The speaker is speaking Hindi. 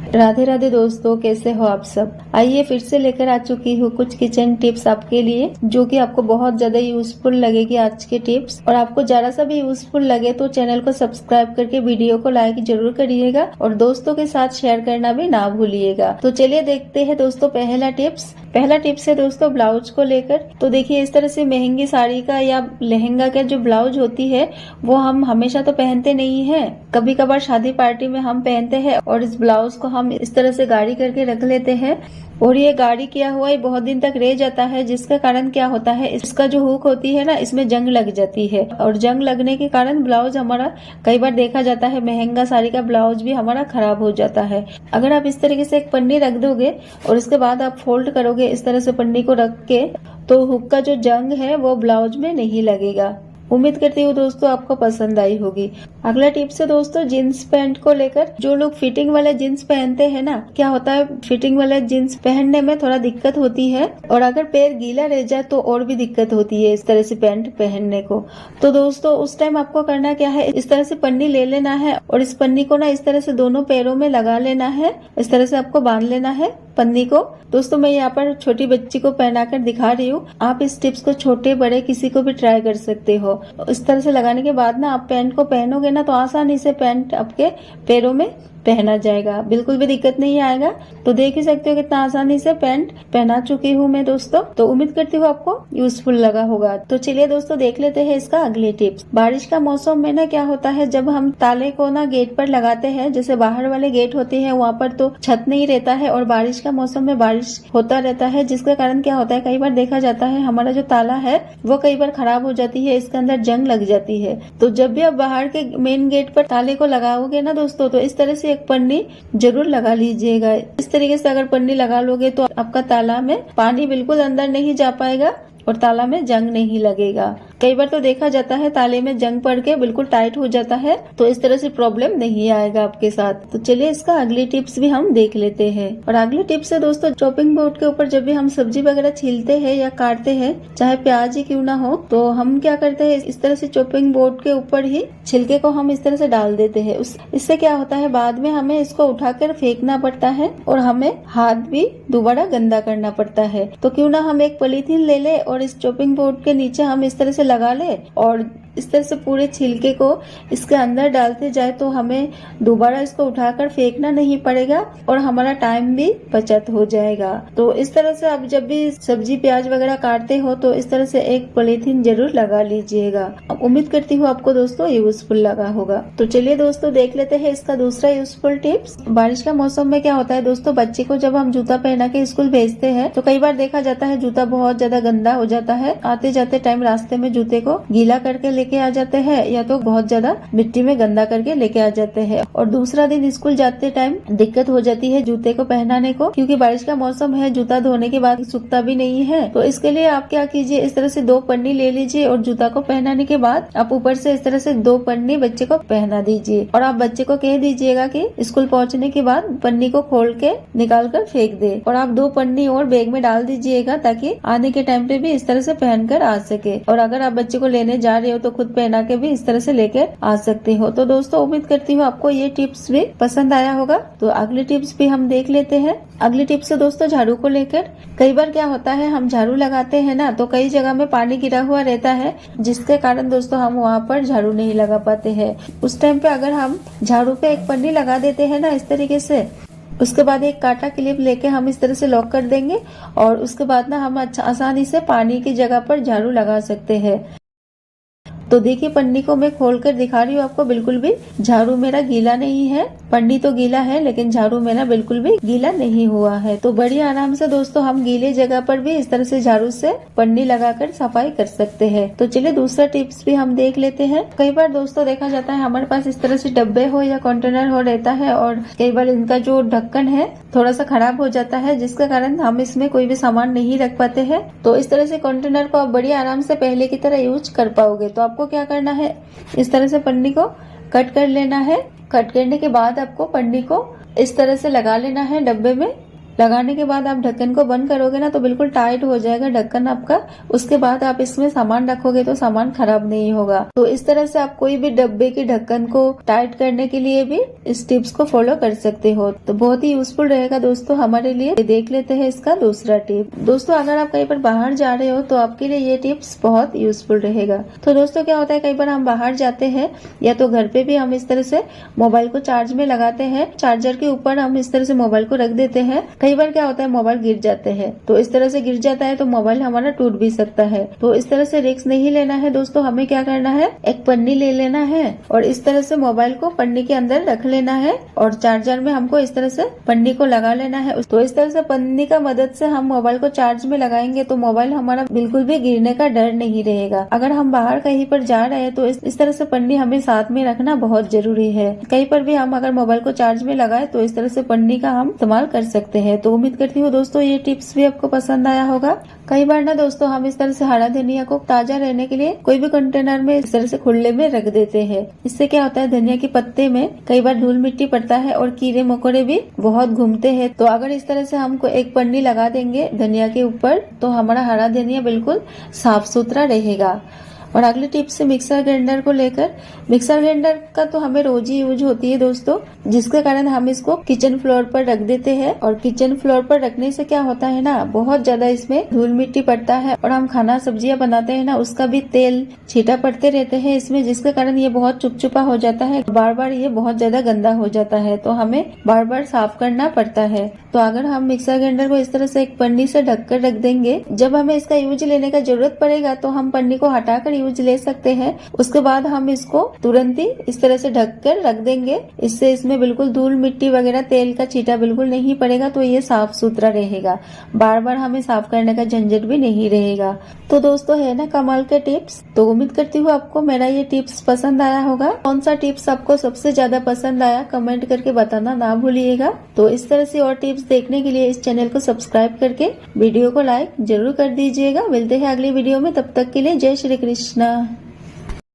राधे राधे दोस्तों, कैसे हो आप सब। आइए फिर से लेकर आ चुकी हूँ कुछ किचन टिप्स आपके लिए, जो कि आपको बहुत ज्यादा यूजफुल लगेगी आज के टिप्स। और आपको जरा सा भी यूजफुल लगे तो चैनल को सब्सक्राइब करके वीडियो को लाइक जरूर करिएगा और दोस्तों के साथ शेयर करना भी ना भूलिएगा। तो चलिए देखते हैं दोस्तों पहला टिप्स है दोस्तों ब्लाउज को लेकर। तो देखिए, इस तरह से महंगी साड़ी का या लहंगा का जो ब्लाउज होती है वो हम हमेशा तो पहनते नहीं है, कभी कभार शादी पार्टी में हम पहनते हैं और इस ब्लाउज को हम इस तरह से गाढ़ी करके रख लेते हैं और ये गाढ़ी किया हुआ ही बहुत दिन तक रह जाता है, जिसका कारण क्या होता है, इसका जो हुक होती है ना, इसमें जंग लग जाती है और जंग लगने के कारण ब्लाउज हमारा कई बार देखा जाता है महंगा साड़ी का ब्लाउज भी हमारा खराब हो जाता है। अगर आप इस तरीके से एक पन्नी रख दोगे और इसके बाद आप फोल्ड करोगे इस तरह से पन्नी को रख के, तो हुक का जो जंग है वो ब्लाउज में नहीं लगेगा। उम्मीद करती हूँ दोस्तों आपको पसंद आई होगी। अगला टिप्स है दोस्तों जीन्स पैंट को लेकर। जो लोग फिटिंग वाले जीन्स पहनते हैं ना, क्या होता है फिटिंग वाले जीन्स पहनने में थोड़ा दिक्कत होती है और अगर पैर गीला रह जाए तो और भी दिक्कत होती है इस तरह से पैंट पहनने को। तो दोस्तों उस टाइम आपको करना क्या है, इस तरह से पन्नी ले लेना है और इस पन्नी को ना इस तरह से दोनों पैरों में लगा लेना है। इस तरह से आपको बांध लेना है पन्नी को। दोस्तों मैं यहाँ पर छोटी बच्ची को पहनाकर दिखा रही हूँ, आप इस टिप्स को छोटे बड़े किसी को भी ट्राई कर सकते हो। इस तरह से लगाने के बाद ना आप पैंट को पहनोगे ना तो आसानी से पैंट आपके पैरों में पहना जाएगा, बिल्कुल भी दिक्कत नहीं आएगा। तो देख ही सकते हो कितना आसानी से पैंट पहना चुकी हूँ मैं दोस्तों। तो उम्मीद करती हूँ आपको यूजफुल लगा होगा। तो चलिए दोस्तों देख लेते हैं इसका अगले टिप्स। बारिश का मौसम में ना क्या होता है, जब हम ताले को ना गेट पर लगाते हैं, जैसे बाहर वाले गेट होते हैं वहाँ पर तो छत नहीं रहता है और बारिश का मौसम में बारिश होता रहता है, जिसके कारण क्या होता है, कई बार देखा जाता है हमारा जो ताला है वो कई बार खराब हो जाती है, इसके अंदर जंग लग जाती है। तो जब भी आप बाहर के मेन गेट पर ताले को लगाओगे ना दोस्तों, तो इस तरह से एक पन्नी जरूर लगा लीजिएगा। इस तरीके से अगर पन्नी लगा लोगे तो आपका ताला में पानी बिल्कुल अंदर नहीं जा पाएगा और ताला में जंग नहीं लगेगा। कई बार तो देखा जाता है ताले में जंग पड़ के बिल्कुल टाइट हो जाता है, तो इस तरह से प्रॉब्लम नहीं आएगा आपके साथ। तो चलिए इसका अगली टिप्स भी हम देख लेते हैं। और अगली टिप्स है दोस्तों चॉपिंग बोर्ड के ऊपर जब भी हम सब्जी वगैरह छीलते हैं या काटते हैं, चाहे प्याज ही क्यों ना हो, तो हम क्या करते हैं, इस तरह से चॉपिंग बोर्ड के ऊपर ही छिलके को हम इस तरह से डाल देते हैं। इससे क्या होता है, बाद में हमें इसको उठाकर फेंकना पड़ता है और हमें हाथ भी दोबारा गंदा करना पड़ता है। तो क्यों ना हम एक पॉलीथीन ले ले और इस चॉपिंग बोर्ड के नीचे हम इस तरह से लगा ले और इस तरह से पूरे छिलके को इसके अंदर डालते जाए, तो हमें दोबारा इसको उठाकर फेंकना नहीं पड़ेगा और हमारा टाइम भी बचत हो जाएगा। तो इस तरह से आप जब भी सब्जी प्याज वगैरह काटते हो तो इस तरह से एक पॉलीथीन जरूर लगा लीजिएगा। उम्मीद करती हूँ आपको दोस्तों यूजफुल लगा होगा। तो चलिए दोस्तों देख लेते हैं इसका दूसरा यूजफुल टिप्स। बारिश का मौसम में क्या होता है दोस्तों, बच्चे को जब हम जूता पहना के स्कूल भेजते हैं तो कई बार देखा जाता है जूता बहुत ज्यादा गंदा हो जाता है। आते जाते टाइम रास्ते में जूते को गीला करके लेके आ जाते हैं या तो बहुत ज्यादा मिट्टी में गंदा करके लेके आ जाते हैं और दूसरा दिन स्कूल जाते टाइम दिक्कत हो जाती है जूते को पहनाने को, क्योंकि बारिश का मौसम है, जूता धोने के बाद सूखता भी नहीं है। तो इसके लिए आप क्या कीजिए, इस तरह से 2 पन्नी ले लीजिए और जूता को पहनाने के बाद आप ऊपर से इस तरह से 2 पन्नी बच्चे को पहना दीजिए और आप बच्चे को कह दीजिएगा कि स्कूल पहुँचने के बाद पन्नी को खोल के निकाल कर फेंक दे और आप 2 पन्नी और बैग में डाल दीजिएगा, ताकि आने के टाइम पे भी इस तरह से पहनकर आ सके। और अगर आप बच्चे को लेने जा रहे हो तो खुद पहना के भी इस तरह से लेकर आ सकते हो। तो दोस्तों उम्मीद करती हूँ आपको ये टिप्स भी पसंद आया होगा। तो अगली टिप्स भी हम देख लेते हैं। अगली टिप्स है दोस्तों झाड़ू को लेकर। कई बार क्या होता है, हम झाड़ू लगाते हैं ना तो कई जगह में पानी गिरा हुआ रहता है, जिसके कारण दोस्तों हम वहाँ पर झाड़ू नहीं लगा पाते हैं। उस टाइम पे अगर हम झाड़ू पे एक पन्नी लगा देते हैं ना इस तरीके से, उसके बाद एक कांटा क्लिप लेके हम इस तरह से लॉक कर देंगे और उसके बाद ना हम आसानी से पानी की जगह पर झाड़ू लगा सकते हैं। तो देखिए पन्नी को मैं खोलकर दिखा रही हूँ आपको, बिल्कुल भी झाड़ू मेरा गीला नहीं है। पन्नी तो गीला है लेकिन झाड़ू मेरा बिल्कुल भी गीला नहीं हुआ है। तो बड़ी आराम से दोस्तों हम गीले जगह पर भी इस तरह से झाड़ू से पन्नी लगाकर सफाई कर सकते हैं। तो चलिए दूसरा टिप्स भी हम देख लेते हैं। कई बार दोस्तों देखा जाता है हमारे पास इस तरह से डब्बे हो या कंटेनर हो रहता है और कई बार इनका जो ढक्कन है थोड़ा सा खराब हो जाता है, जिसके कारण हम इसमें कोई भी सामान नहीं रख पाते हैं। तो इस तरह से कंटेनर को आप बड़ी आराम से पहले की तरह यूज कर पाओगे। तो आपको क्या करना है, इस तरह से पन्नी को कट कर लेना है। कट करने के बाद आपको पन्नी को इस तरह से लगा लेना है डब्बे में लगाने के बाद आप ढक्कन को बंद करोगे ना तो बिल्कुल टाइट हो जाएगा ढक्कन आपका। उसके बाद आप इसमें सामान रखोगे तो सामान खराब नहीं होगा। तो इस तरह से आप कोई भी डब्बे की ढक्कन को टाइट करने के लिए भी इस टिप्स को फॉलो कर सकते हो। तो बहुत ही यूजफुल रहेगा दोस्तों हमारे लिए। देख लेते हैं इसका दूसरा टिप। दोस्तों अगर आप कहीं पर बाहर जा रहे हो तो आपके लिए ये टिप्स बहुत यूजफुल रहेगा। तो दोस्तों क्या होता है, कई बार हम बाहर जाते हैं या तो घर पे भी हम इस तरह से मोबाइल को चार्ज में लगाते हैं, चार्जर के ऊपर हम इस तरह से मोबाइल को रख देते हैं। कई बार क्या होता है मोबाइल गिर जाते हैं, तो इस तरह से गिर जाता है तो मोबाइल हमारा टूट भी सकता है। तो इस तरह से रिस्क नहीं लेना है दोस्तों। हमें क्या करना है, एक पन्नी ले लेना है और इस तरह से मोबाइल को पन्नी के अंदर रख लेना है और चार्जर में हमको इस तरह से पन्नी को लगा लेना है। तो इस तरह से पन्नी का मदद से हम मोबाइल को चार्ज में लगाएंगे तो मोबाइल हमारा बिल्कुल भी गिरने का डर नहीं रहेगा। अगर हम बाहर कहीं पर जा रहे हैं तो इस तरह से पन्नी हमें साथ में रखना बहुत जरूरी है। कहीं पर भी हम अगर मोबाइल को चार्ज में लगाए तो इस तरह से पन्नी का हम इस्तेमाल कर सकते हैं। तो उम्मीद करती हूँ दोस्तों ये टिप्स भी आपको पसंद आया होगा। कई बार ना दोस्तों हम इस तरह से हरा धनिया को ताजा रहने के लिए कोई भी कंटेनर में इस तरह से खुले में रख देते हैं। इससे क्या होता है, धनिया के पत्ते में कई बार धूल मिट्टी पड़ता है और कीड़े मकोड़े भी बहुत घूमते हैं। तो अगर इस तरह से हमको एक पन्नी लगा देंगे धनिया के ऊपर तो हमारा हरा धनिया बिल्कुल साफ सुथरा रहेगा। और अगले टिप्स से मिक्सर ग्राइंडर को लेकर, मिक्सर ग्राइंडर का तो हमें रोज ही यूज होती है दोस्तों, जिसके कारण हम इसको किचन फ्लोर पर रख देते हैं। और किचन फ्लोर पर रखने से क्या होता है ना, बहुत ज्यादा इसमें धूल मिट्टी पड़ता है और हम खाना सब्जियां बनाते हैं ना उसका भी तेल छींटा पड़ते रहते हैं इसमें, जिसके कारण ये बहुत चुपचुपा हो जाता है, बार बार ये बहुत ज्यादा गंदा हो जाता है। तो हमें बार बार साफ करना पड़ता है। तो अगर हम मिक्सर ग्राइंडर को इस तरह से एक पन्नी से ढककर रख देंगे, जब हमें इसका यूज लेने का जरूरत पड़ेगा तो हम पन्नी को हटाकर यूज ले सकते हैं। उसके बाद हम इसको तुरंत ही इस तरह से ढककर रख देंगे। इससे इसमें बिल्कुल धूल मिट्टी वगैरह तेल का छींटा बिल्कुल नहीं पड़ेगा। तो ये साफ सुथरा रहेगा, बार बार हमें साफ करने का झंझट भी नहीं रहेगा। तो दोस्तों है ना कमाल के टिप्स। तो उम्मीद करती हूँ आपको मेरा ये टिप्स पसंद आया होगा। कौन सा टिप्स आपको सबसे ज्यादा पसंद आया कमेंट करके बताना ना भूलिएगा। तो इस तरह से और टिप्स देखने के लिए इस चैनल को सब्सक्राइब करके वीडियो को लाइक जरूर कर दीजिएगा। मिलते हैं अगली वीडियो में, तब तक के लिए जय श्री कृष्णा।